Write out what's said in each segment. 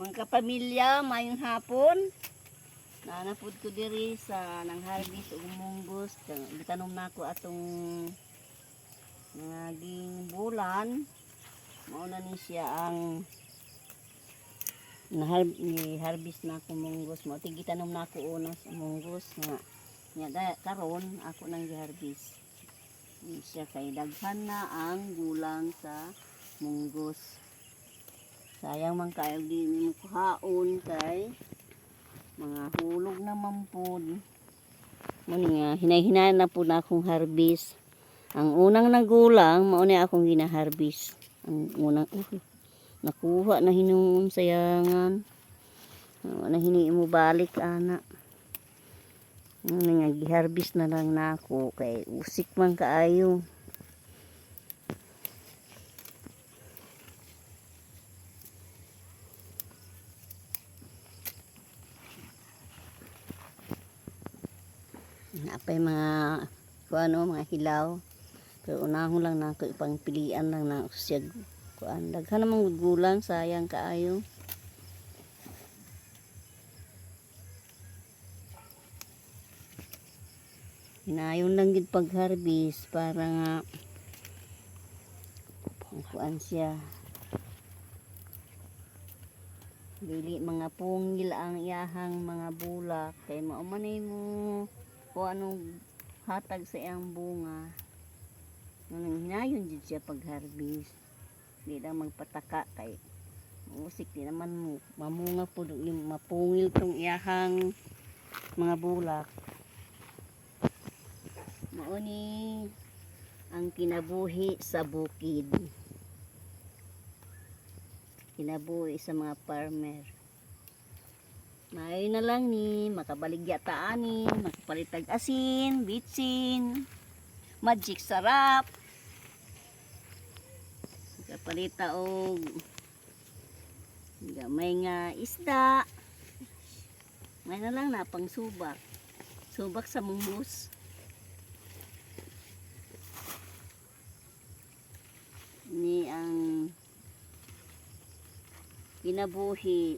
Mga kapamilya, mayong hapon. Nanapod ko diri sa nang harvest ug munggos. Gitanom na ko atong naging bulan. Mauna ni siya ang harvest na ko munggos. Mo gitanom na ko una sa munggos nga karon ako nang gi-harvest. Siya kay daghan na ang gulang sa munggos. Sayang man kayo din mo kuhaon kay mga hulog na mampod. Muni nga hinay-hinay na po na akong harvest. Ang unang nagulang mao ni akong gina-harvest. Ang unang nakuha na hinung sayangan. Na hini mo balik ana. Nga gi-harvest na lang nako kay usik man kaayo. Napay mga mga hilaw. Pero unahon lang na ko ipang pilian lang na siya kuan. Daghan namang gulang sayang kaayo. Hinayon lang gid pag-harvest para nga kuan siya. Dili mga pungil ang iyahang mga bulak kay mao man mo kung anong hatag sa iyang bunga. Nang hinayon jud siya pag-harvest. Di lang magpataka kay musik di naman mo mamunga po yung mapungil tong iyahang mga bulak. Mao ni ang kinabuhi sa bukid. Kinabuhi sa mga farmer. May na lang ni makabaligya ta ani, makapalitag asin, bitsin, magic sarap. Makapalita og gamay nga isda. May na lang na pang subak. Subak sa munggos. Ni ang kinabuhi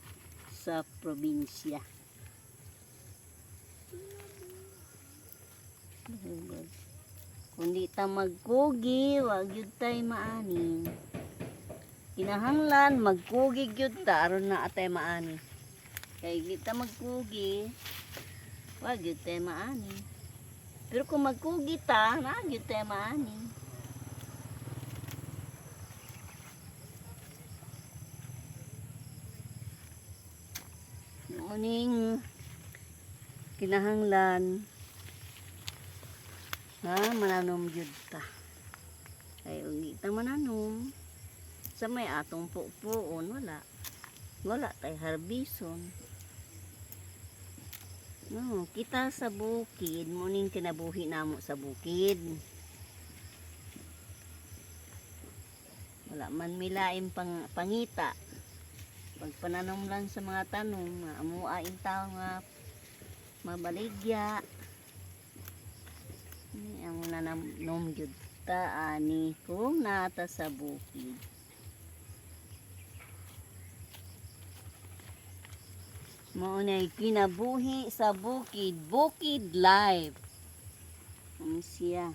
sa probinsya. Kundi ta magkugi, wag yun tayo maani. Kinahanglan, magkugi yun ta, aron na atay maani. Kaya kita magkugi, wag yun tayo maani. Pero kung magkugi ta, na yun tayo maani. Uning kinahanglan mananom jud ta. Ay ug ta mananom sa may atong pupuon wala tay harbison. No, kita sa bukid muning kinabuhi namo sa bukid. Wala man milaim pangita. Pagpananom lang sa mga tanom, amuain tao nga mabaligya. Ang nananom jud ta ani kung nata sa bukid. Mao nay kinabuhi sa bukid, bukid life. Ang siya.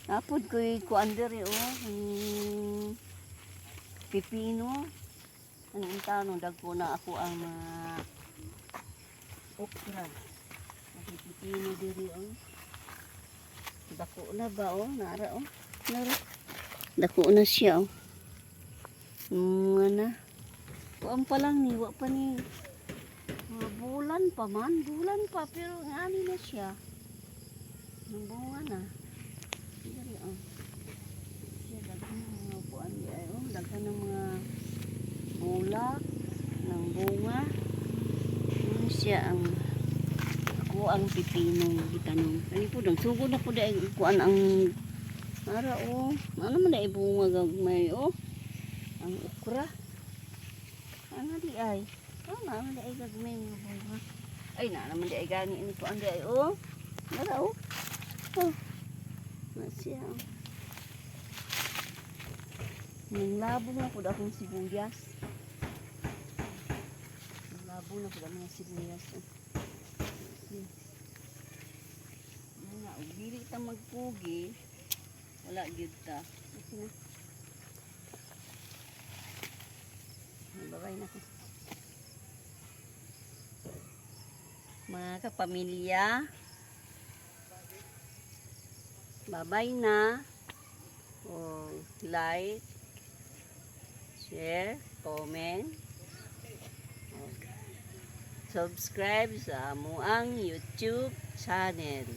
Napod ko kuan diri pipino. Anong tanong dagko na ako ang okra. Pipino diri dako na ba nara nara. Dako na siya na. Kuan pa lang ni wa pa ni bulan pa pero ngani na siya. Nabunga na. Daghan ng mga bulak ng bunga. Ano siya ako ang pipinong gitanong. Ani po dang sugod na po dai kuan ang ara ano man dai bunga gagmay ang okra. Ano di ay? Ano di ay gagmay nga bunga. Ay na naman di ay gani ini ko andi ay oh. Nara oh. Oh. Nasya. Nanglabo na po akong sibuyas. Nanglabo na po mga sibuyas. Ano, dili ta magpugi. Wala gyud ta. Okay na. Babay na ko. Mga kapamilya. Babay na. Oh, like, share, comment, subscribe sa amuang YouTube channel.